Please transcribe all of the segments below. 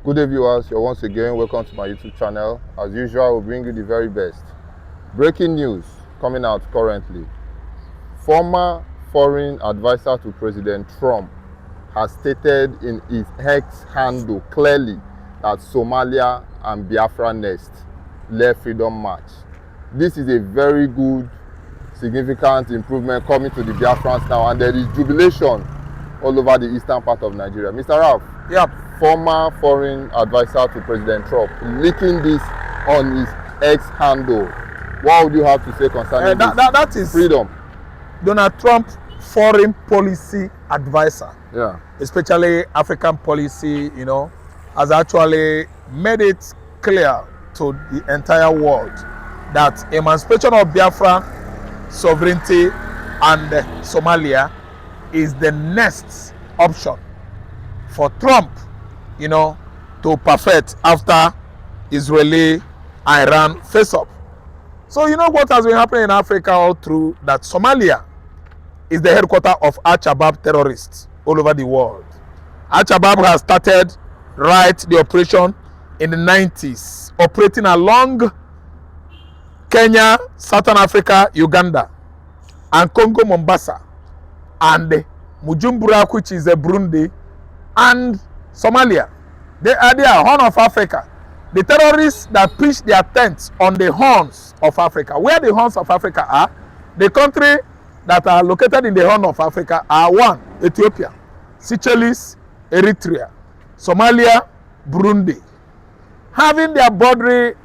Good day, viewers. You're once again welcome to my YouTube channel. As usual, I will bring you the very best. Breaking news coming out currently. Former foreign advisor to President Trump has stated in his X handle clearly that Somalia and Biafra next left freedom march. This is a very good, significant improvement coming to the Biafrans now, and there is jubilation all over the eastern part of Nigeria. Mr. Ralph, former foreign advisor to President Trump, leaking this on his X handle. What would you have to say concerning this? That is freedom. Donald Trump, foreign policy advisor, especially African policy, has actually made it clear to the entire world that emancipation of Biafra, sovereignty, and Somalia is the next option for Trump, to perfect after Israeli-Iran face-up. So what has been happening in Africa all through that Somalia is the headquarters of Al-Shabaab terrorists all over the world. Al-Shabaab has started the operation in the 90s, operating along Kenya, Southern Africa, Uganda, and Congo, Mombasa, and Bujumbura, which is Burundi, and Somalia. They are there, Horn of Africa. The terrorists that pitch their tents on the horns of Africa. Where the horns of Africa are, the country that are located in the Horn of Africa are one, Ethiopia, Seychelles, Eritrea, Somalia, Burundi. Having their border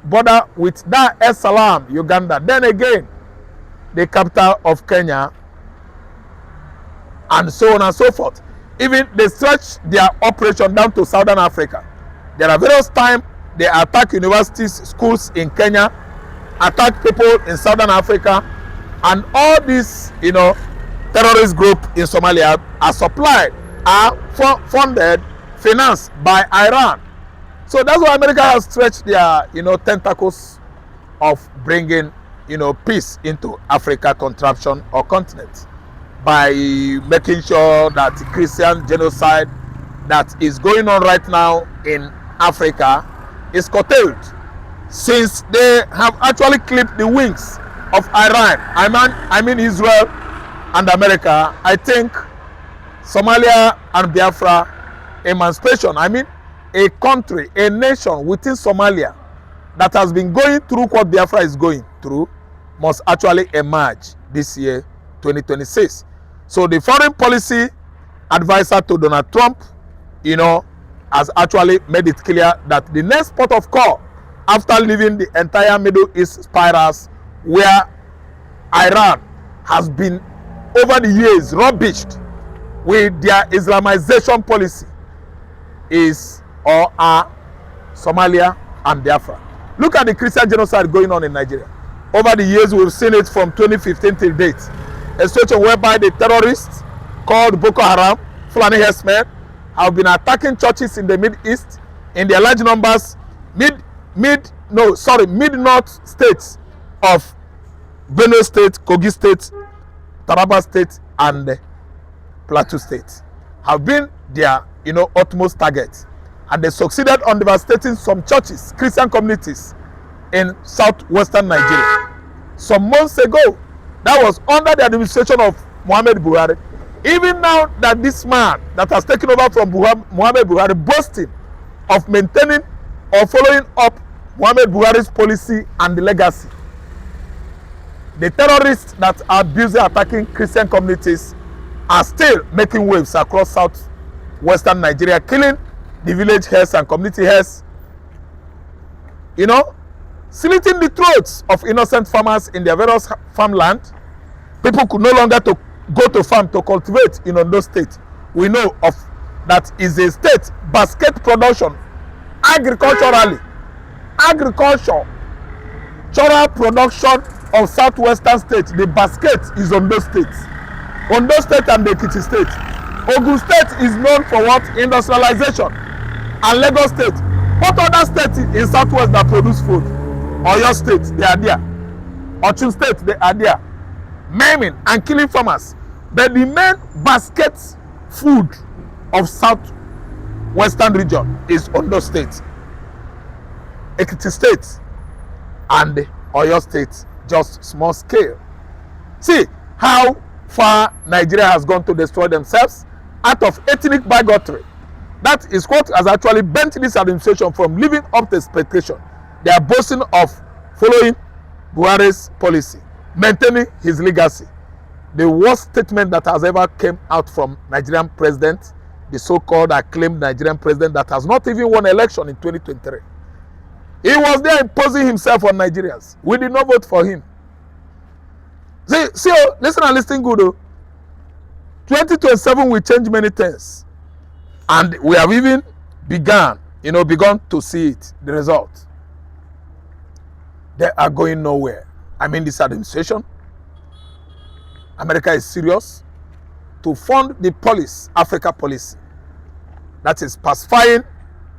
with Dar es Salaam, Uganda, then again, the capital of Kenya, and so on and so forth. Even they stretch their operation down to Southern Africa. There are various times they attack universities, schools in Kenya, attack people in Southern Africa, and all these, terrorist group in Somalia are supplied, are funded, financed by Iran. So that's why America has stretched their, tentacles of bringing, peace into Africa contraption or continent by making sure that Christian genocide that is going on right now in Africa is curtailed, since they have actually clipped the wings of Iran. I mean Israel and America. I think Somalia and Biafra emancipation, a country, a nation within Somalia that has been going through what Biafra is going through must actually emerge this year, 2026. So the foreign policy advisor to Donald Trump, has actually made it clear that the next port of call after leaving the entire Middle East spirals, where Iran has been over the years rubbished with their Islamization policy, are Somalia and Biafra. Look at the Christian genocide going on in Nigeria. Over the years, we've seen it from 2015 till date. A situation whereby the terrorists called Boko Haram, Fulani herdsmen, have been attacking churches in the Mid-East in their large numbers, mid-north states of Benue State, Kogi State, Taraba State, and Plateau State have been their, utmost target. And they succeeded on devastating some churches, Christian communities in southwestern Nigeria. Some months ago, that was under the administration of Muhammad Buhari. Even now that this man that has taken over from Muhammad Buhari boasting of maintaining or following up Muhammad Buhari's policy and the legacy, the terrorists that are busy attacking Christian communities are still making waves across southwestern Nigeria, killing the village heads and community heads, slitting the throats of innocent farmers in their various farmland. People could no longer go to farm to cultivate in Ondo State. We know of that is a state basket production, agricultural production of southwestern state. The basket is Ondo State and the Ekiti State. Ogun State is known for what? Industrialization. And Lagos State. What other states in southwest that produce food? Oyo State, they are there. Ochun State, they are there. Maiming and killing farmers. But the main basket food of south western region is Ondo State, Ekiti State, and Oyo State, just small scale. See how far Nigeria has gone to destroy themselves out of ethnic bigotry. That is what has actually bent this administration from living up to expectation. They are boasting of following Buhari's policy, maintaining his legacy. The worst statement that has ever came out from Nigerian president, the so-called acclaimed Nigerian president that has not even won election in 2023. He was there imposing himself on Nigerians. We did not vote for him. See, listen and listen good. 2027 will change many things. And we have even begun to see it, the result. They are going nowhere. I mean, this administration, America is serious to fund the policy, Africa policy, that is pacifying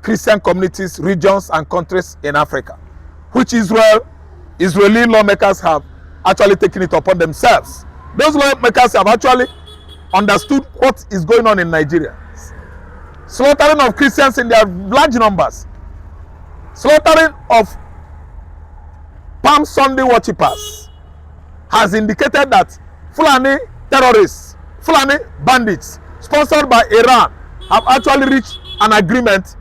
Christian communities, regions, and countries in Africa, which Israeli lawmakers have actually taken it upon themselves. Those lawmakers have actually understood what is going on in Nigeria. Slaughtering of Christians in their large numbers, slaughtering of Palm Sunday worshippers has indicated that Fulani terrorists, Fulani bandits, sponsored by Iran, have actually reached an agreement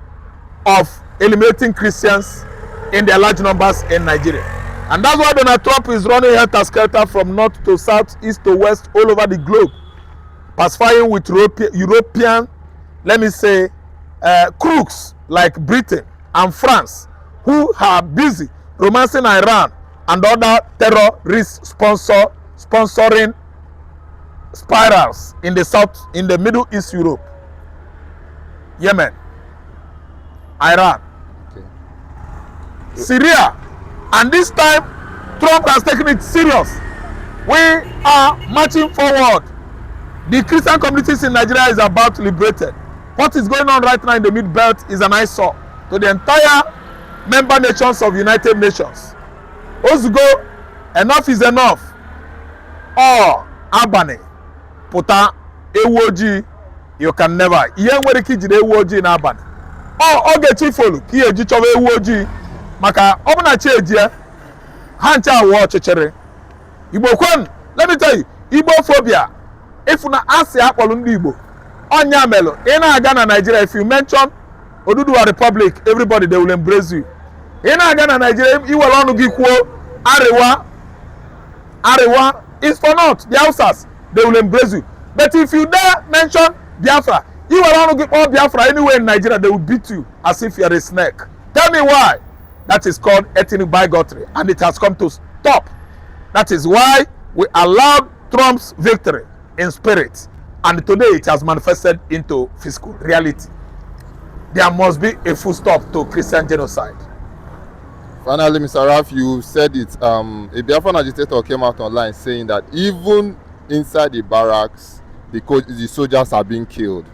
of eliminating Christians in their large numbers in Nigeria. And that's why Donald Trump is running helter-skelter from north to south, east to west, all over the globe, pacifying with European, let me say, crooks like Britain and France, who are busy romancing Iran and other terrorist sponsoring spirals in the south, in the Middle East, Europe, Yemen, Iran, Syria. And this time, Trump has taken it serious. We are marching forward. The Christian communities in Nigeria is about liberated. What is going on right now in the Mid-Belt is an eyesore to the entire member nations of United Nations. Ozugo, enough is enough. Oh, Albany, puta, ewoji, you can never. Iye nwere ki jide ewoji na Albany. Oh, oge chifolu, ki eji chove ewoji. Maka obuna cheje, hancha wo chechere. Igbo kwen, let me tell you, Igbo phobia. If una asi akpolu ndi Igbo, onya melo, ina aga na Nigeria, if you mention Oduduwa Republic, everybody they will embrace you. Ina aga na Nigeria, iwere onu gi kwuo Arewa is for not the Hausas, they will embrace you. But if you dare mention Biafra, iwere onu gi all Biafra anywhere in Nigeria, they will beat you as if you are a snake. Tell me why. That is called ethnic bigotry, and it has come to stop. That is why we allowed Trump's victory in spirit, and today it has manifested into physical reality. There must be a full stop to Christian genocide. Finally, Mr. Raf, you said it. A Biafran agitator came out online saying that even inside the barracks, the soldiers are being killed.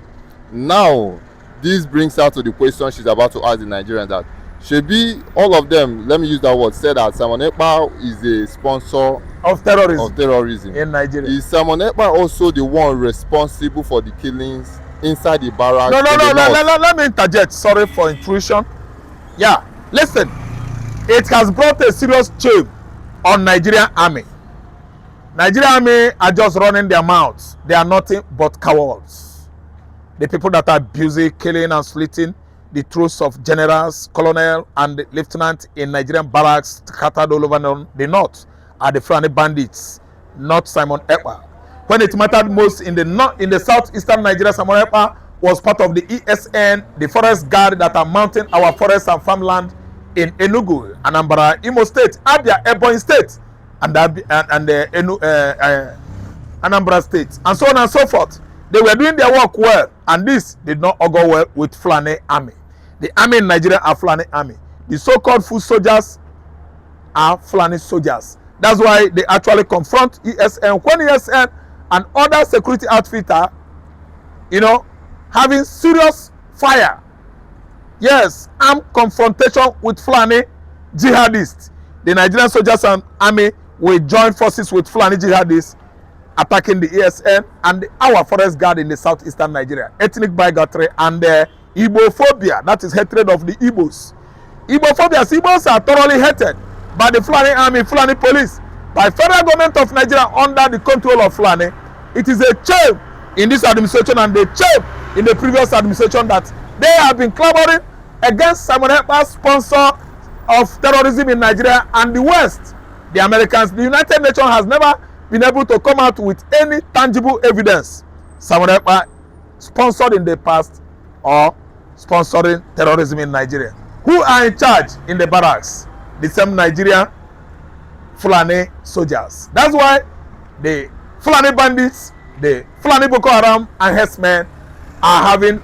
Now, this brings her to the question she's about to ask the Nigerians, that Shebi, all of them, let me use that word, said that Simon Ekpa is a sponsor of terrorism in Nigeria. Is Simon Ekpa also the one responsible for the killings inside the barracks? No, let me interject. Sorry for intrusion. Yeah, listen. It has brought a serious shame on Nigerian army. Nigerian army are just running their mouths. They are nothing but cowards. The people that are busy killing and slitting the throats of generals, colonel, and lieutenant in Nigerian barracks scattered all over the north are the Fulani bandits, not Simon Ekpa. When it mattered most in the southeastern Nigeria, Simon Ekpa was part of the ESN, the forest guard that are mounting our forests and farmland in Enugu, Anambra, Imo State, Abia, Ebonyi State, and Anambra State, and so on and so forth. They were doing their work well, and this did not augur well with Fulani army. The army in Nigeria are Fulani army. The so-called foot soldiers are Fulani soldiers. That's why they actually confront ESN. When ESN and other security outfitter, having serious fire, yes, armed confrontation with Fulani jihadists, the Nigerian soldiers and army will join forces with Fulani jihadists attacking the ESN and our forest guard in the southeastern Nigeria. Ethnic bigotry and Igbophobia, that is hatred of the Igbos. Igbophobia, Igbos are thoroughly hated by the Fulani army, Fulani police, by federal government of Nigeria under the control of Fulani. It is a shame in this administration and a shame in the previous administration that they have been clamoring against Simon Ekpa's sponsor of terrorism in Nigeria and the West. The Americans, the United Nations has never been able to come out with any tangible evidence Simon Ekpa sponsored in the past or sponsoring terrorism in Nigeria. Who are in charge in the barracks? The same Nigerian Fulani soldiers. That's why the Fulani bandits, the Fulani Boko Haram and herdsmen are having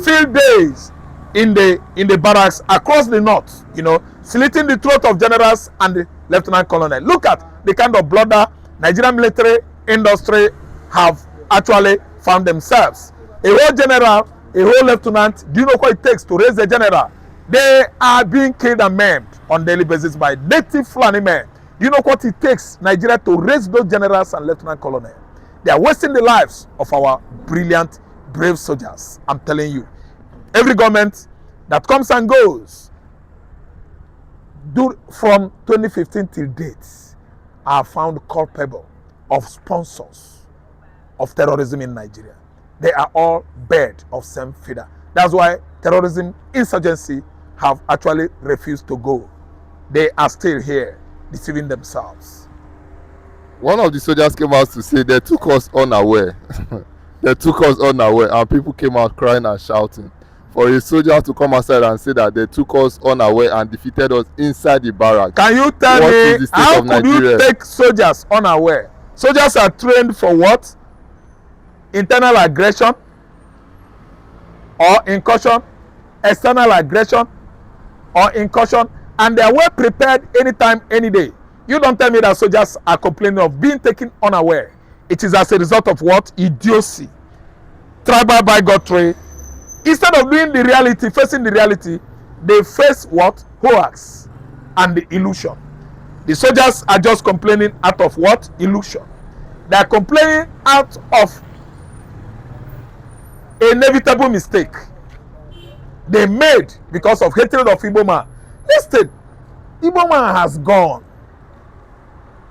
field days in the barracks across the north, you know, slitting the throat of generals and the lieutenant colonel. Look at the kind of blunder Nigerian military industry have actually found themselves. A whole general, a whole lieutenant, do you know what it takes to raise a general? They are being killed and maimed on daily basis by native Fulani men. Do you know what it takes Nigeria to raise those generals and lieutenant colonel? They are wasting the lives of our brilliant, brave soldiers. I'm telling you. Every government that comes and goes from 2015 till date are found culpable of sponsors of terrorism in Nigeria. They are all birds of same feather. That's why terrorism, insurgency have actually refused to go. They are still here deceiving themselves. One of the soldiers came out to say they took us unaware. They took us unaware, and people came out crying and shouting. For a soldier to come outside and say that they took us unaware and defeated us inside the barracks. Can you tell me how could you take soldiers unaware? Soldiers are trained for what? Internal aggression or incursion, external aggression or incursion, and they are well prepared anytime, any day. You don't tell me that soldiers are complaining of being taken unaware. It is as a result of what? Idiocy, tribal bigotry. Instead of doing the reality, facing the reality, they face what? Hoax and the illusion. The soldiers are just complaining out of what? Illusion. They are complaining out of an inevitable mistake they made because of hatred of Igbo man. Listen, Igbo man has gone.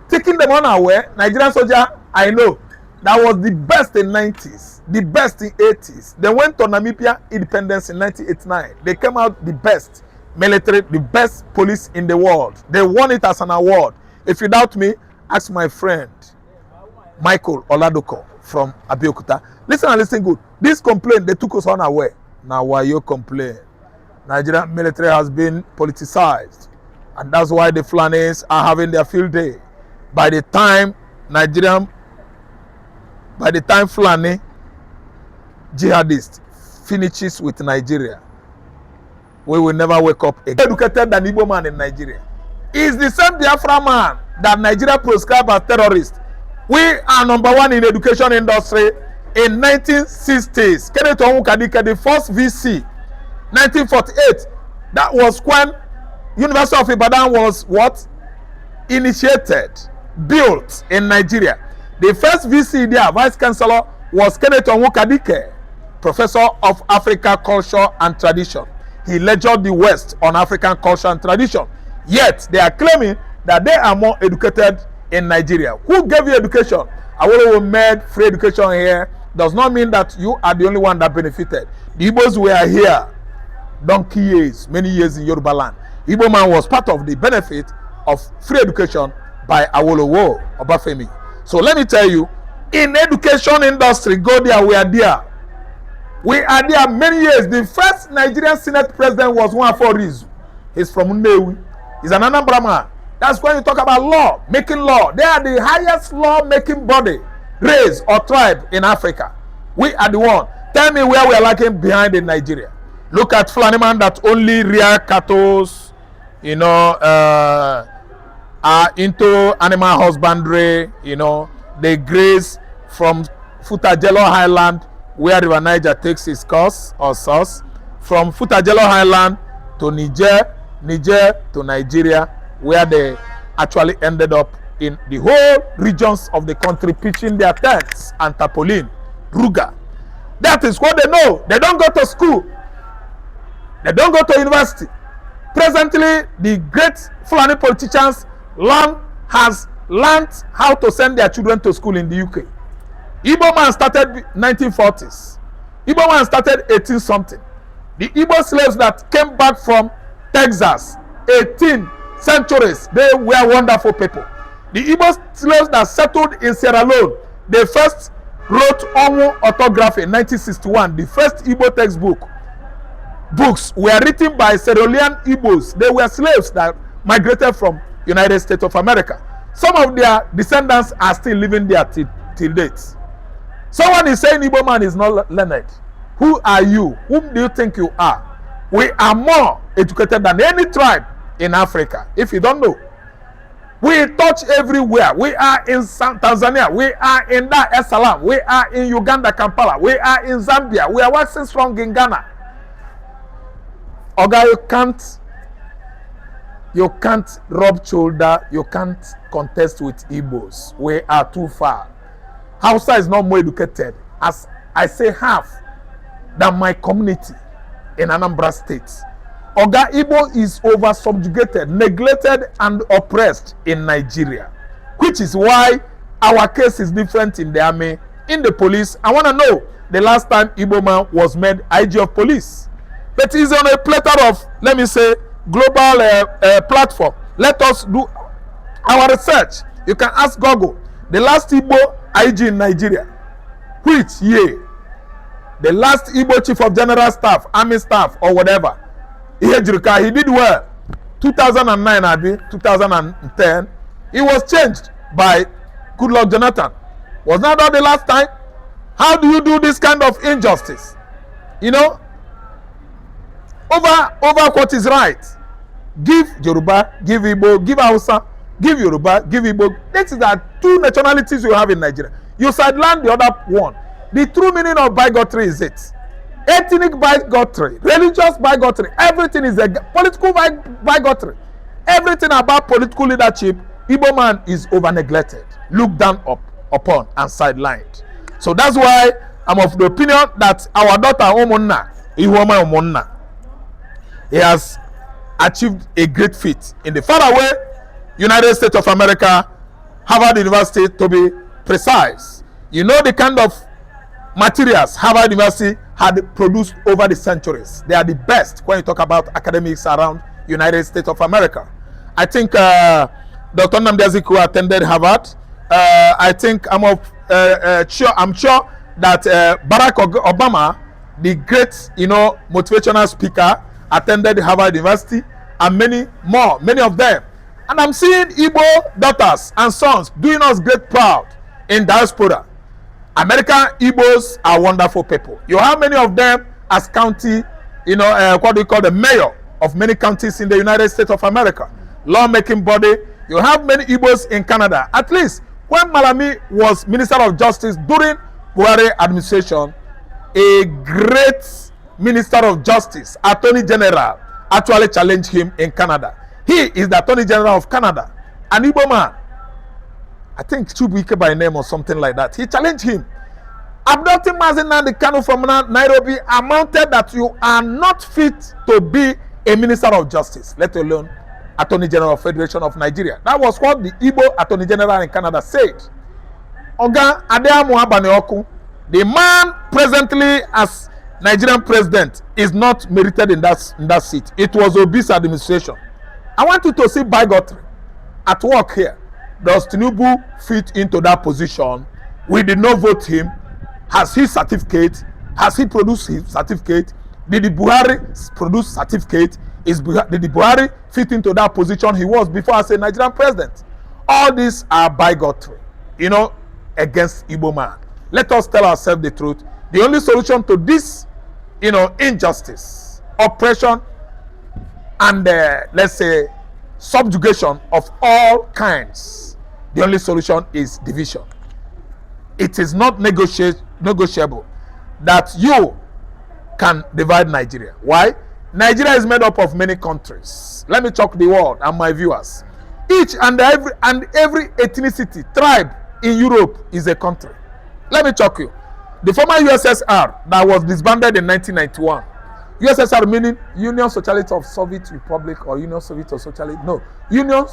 Taking them unaware, Nigerian soldier, I know, that was the best in 90s, the best in 80s. They went to Namibia independence in 1989. They came out the best military, the best police in the world. They won it as an award. If you doubt me, ask my friend Michael Oladoko from Abeokuta. Listen and listen good. This complaint, they took us unaware. Now why you complain? Nigerian military has been politicized, and that's why the Fulanis are having their field day. By the time Fulani jihadist finishes with Nigeria, we will never wake up again. Educated than Igbo man in Nigeria is the same Biafra man that Nigeria proscribed as terrorist. We are number one in education industry in 1960s. Kenneth Onwukadike, the first VC, 1948. That was when University of Ibadan was what? Initiated, built in Nigeria. The first VC there, Vice Chancellor, was Kenneth Onwukadike, Professor of African Culture and Tradition. He lectured the West on African culture and tradition. Yet, they are claiming that they are more educated in Nigeria. Who gave you education? Awolowo made free education here. Does not mean that you are the only one that benefited. The Igbos were here donkey years, many years in Yoruba land. Igbo man was part of the benefit of free education by Awolowo Obafemi. So let me tell you, in education industry, go there, we are there. We are there many years. The first Nigerian Senate president was Nwafọ Rizu. He's from Nnewi. He's an Anambra man. That's when you talk about law, making law. They are the highest law-making body, race or tribe in Africa. We are the one. Tell me where we are lacking behind in Nigeria. Look at Fulani man that only rear cattle, you know, are into animal husbandry, you know. They graze from Futajelo Highland, where River Niger takes its course or source, from Futajelo Highland to Niger to Nigeria, where they actually ended up in the whole regions of the country pitching their tents and tarpaulin, ruga. That is what they know. They don't go to school. They don't go to university. Presently, the great Fulani politicians has learned how to send their children to school in the UK. Igbo man started 1940s. Igbo man started 18 something. The Igbo slaves that came back from Texas, 18 centuries, they were wonderful people. The Igbo slaves that settled in Sierra Leone, they first wrote Onwu orthography in 1961. The first Igbo books were written by Sierra Leone Igbos. They were slaves that migrated from United States of America. Some of their descendants are still living there till date. Someone is saying Igbo man is not learned. Who are you? Whom do you think you are? We are more educated than any tribe in Africa. If you don't know, we touch everywhere. We are in Tanzania. We are in Dar es Salaam. We are in Uganda, Kampala. We are in Zambia. We are waxing strong in Ghana. Oga, you can't rub shoulder. You can't contest with Igbos. We are too far. Hausa is not more educated, as I say, half than my community in Anambra State. Oga, Igbo is over subjugated, neglected, and oppressed in Nigeria, which is why our case is different in the army, in the police. I want to know the last time Igbo man was made IG of police. But he's on a platter of, let me say, global platform. Let us do our research. You can ask Google the last Igbo IG in Nigeria, which year? The last Igbo chief of general staff, army staff, or whatever. He did well. 2009, Abi, 2010, he was changed by Goodluck Jonathan. Was not that the last time? How do you do this kind of injustice? You know, over what is right. Give Yoruba, give Igbo, give Hausa, give Yoruba, give Igbo. This is the two nationalities you have in Nigeria. You sideline the other one. The true meaning of bigotry is it. Ethnic bigotry, religious bigotry, everything is a political bigotry. Everything about political leadership, Igbo man is over neglected, looked down upon and sidelined. So that's why I'm of the opinion that our daughter Omonna, Ihuoma Omonna, he has achieved a great feat in the faraway United States of America, Harvard University to be precise. You know the kind of materials Harvard University had produced over the centuries. They are the best when you talk about academics around United States of America. I think Dr. Nnamdi Azikiwe attended Harvard. I think I'm sure that Barack Obama, the great, motivational speaker, attended Harvard University, and many more, many of them. And I'm seeing Igbo daughters and sons doing us great proud in diaspora. American Igbos are wonderful people. You have many of them as county, what do you call the mayor of many counties in the United States of America. Lawmaking body. You have many Igbos in Canada. At least when Malami was Minister of Justice during Buhari administration, a great Minister of Justice, Attorney General, actually challenged him in Canada. He is the Attorney General of Canada, an Igbo man. I think Chubuike by name or something like that. He challenged him. Abducting Mazi Nnamdi Kanu from Nairobi amounted that you are not fit to be a Minister of Justice, let alone Attorney General of Federation of Nigeria. That was what the Igbo Attorney General in Canada said. Oga Adeamu Abaneoku, the man presently as Nigerian president, is not merited in that seat. It was Obi's administration. I want you to see bigotry at work here. Does Tinubu fit into that position? We did not vote him. Has he certificate? Has he produced his certificate? Did the Buhari produce certificate? Did the Buhari fit into that position he was before as a Nigerian president? All these are bigotry, against Igbo man. Let us tell ourselves the truth. The only solution to this, injustice, oppression, and let's say subjugation of all kinds, the only solution is division. It is not negotiable that you can divide Nigeria. Why? Nigeria is made up of many countries. Let me talk the world and my viewers. Each and every ethnicity, tribe in Europe is a country. Let me talk you. The former USSR that was disbanded in 1991. USSR meaning Union Socialist of Soviet Republic or Union Soviet of Socialist. No, Union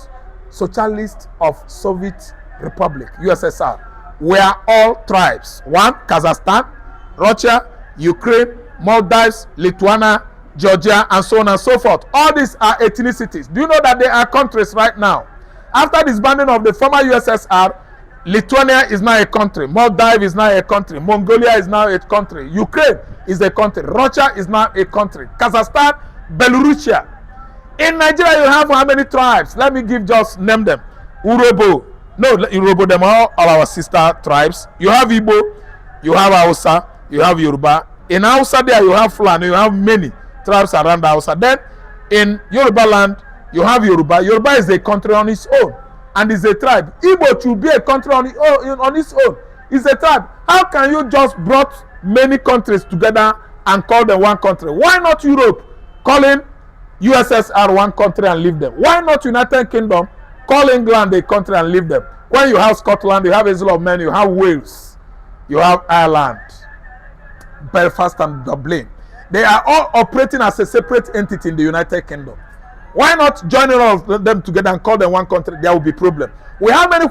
Socialist of Soviet Republic, USSR, were all tribes. One, Kazakhstan, Russia, Ukraine, Maldives, Lithuania, Georgia, and so on and so forth. All these are ethnicities. Do you know that they are countries right now? After disbanding of the former USSR, Lithuania is now a country, Maldives is now a country, Mongolia is now a country, Ukraine is a country, Russia is now a country, Kazakhstan, Belarusia. In Nigeria, you have how many tribes? Let me name them. Urobo. No, Urobo, them all our sister tribes. You have Igbo, you have Hausa, you have Yoruba. In Hausa there, you have Fulani, you have many tribes around Hausa. Then, in Yoruba land, you have Yoruba. Yoruba is a country on its own. And is a tribe. Igbo should be a country on its own. It's a tribe. How can you just brought many countries together and call them one country? Why not Europe calling USSR one country and leave them? Why not United Kingdom call England a country and leave them? When you have Scotland, you have Isle of Man, you have Wales, you have Ireland, Belfast and Dublin. They are all operating as a separate entity in the United Kingdom. Why not join all of them together and call them one country? There will be problem. We have many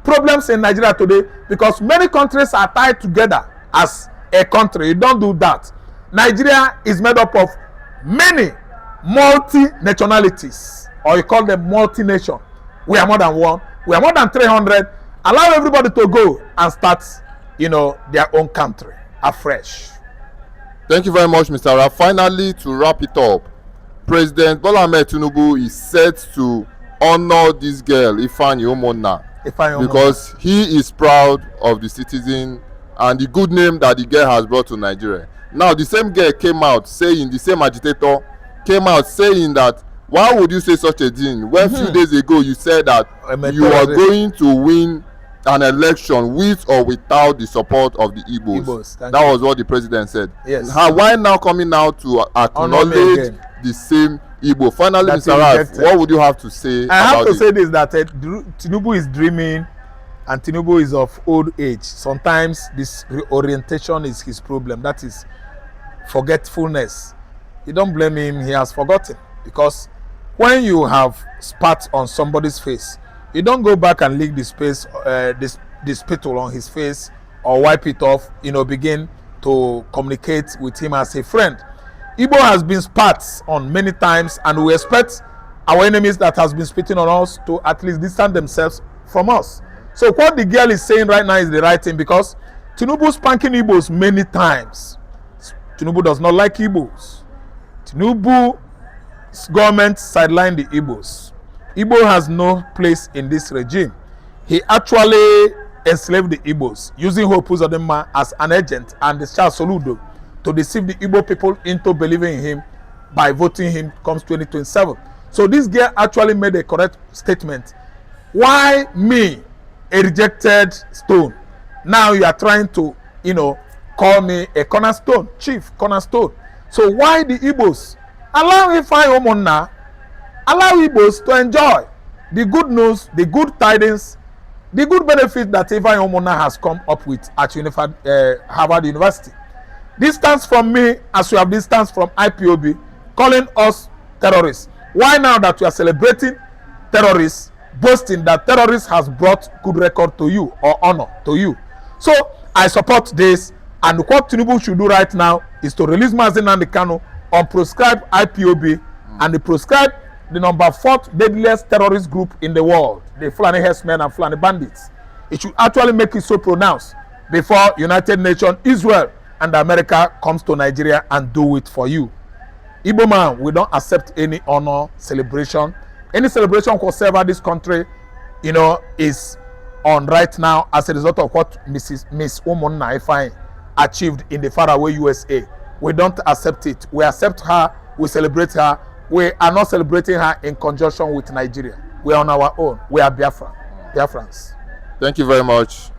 problems in Nigeria today because many countries are tied together as a country. You don't do that. Nigeria is made up of many multi-nationalities, or you call them multi-nation. We are more than one. We are more than 300. Allow everybody to go and start, their own country afresh. Thank you very much, Mr. Ra. Finally, to wrap it up, President Bola Ahmed Tinubu is set to honor this girl, Ifeanyi Omonna, because he is proud of the citizen and the good name that the girl has brought to Nigeria. Now, the same girl came out saying, the same agitator came out saying that, why would you say such a thing when few days ago you said that you are going to win an election with or without the support of the Igbos? That was what the president said. Yes. Why now coming out to acknowledge the same Igbo? Finally, Mr. Ralph, what would you have to say? I have to say this, that Tinubu is dreaming and Tinubu is of old age. Sometimes this reorientation is his problem. That is forgetfulness. You don't blame him, he has forgotten. Because when you have spat on somebody's face, you don't go back and lick the spittle on his face or wipe it off, begin to communicate with him as a friend. Igbo has been spat on many times, and we expect our enemies that has been spitting on us to at least distance themselves from us. So what the girl is saying right now is the right thing, because Tinubu spanking Igbos many times. Tinubu does not like Igbos. Tinubu's government sidelined the Igbos. Igbo has no place in this regime. He actually enslaved the Igbos, using Hope Uzodinma as an agent and the Charles Soludo to deceive the Igbo people into believing in him by voting him comes 2027. So this girl actually made a correct statement. Why me, a rejected stone? Now you are trying to, call me a cornerstone, chief cornerstone. So why the Igbos? Allow Ifeanyi Omonna, allow Igbos to enjoy the good news, the good tidings, the good benefit that Ifeanyi Omonna has come up with at Harvard University. Distance from me as you have distance from IPOB, calling us terrorists. Why now that you are celebrating terrorists, boasting that terrorists has brought good record to you or honor to you? So I support this, and what Tinubu should do right now is to release Mazi Nnamdi Kanu on proscribed IPOB and proscribe the number 4th deadliest terrorist group in the world, the Fulani herdsmen and Fulani bandits. It should actually make it so pronounced before United Nations, Israel, and America comes to Nigeria and do it for you. Igbo man, we don't accept any honor celebration. Any celebration whatsoever this country, is on right now as a result of what Miss Omonna Ifeanyi achieved in the faraway USA. We don't accept it. We accept her. We celebrate her. We are not celebrating her in conjunction with Nigeria. We are on our own. We are Biafrans. Thank you very much.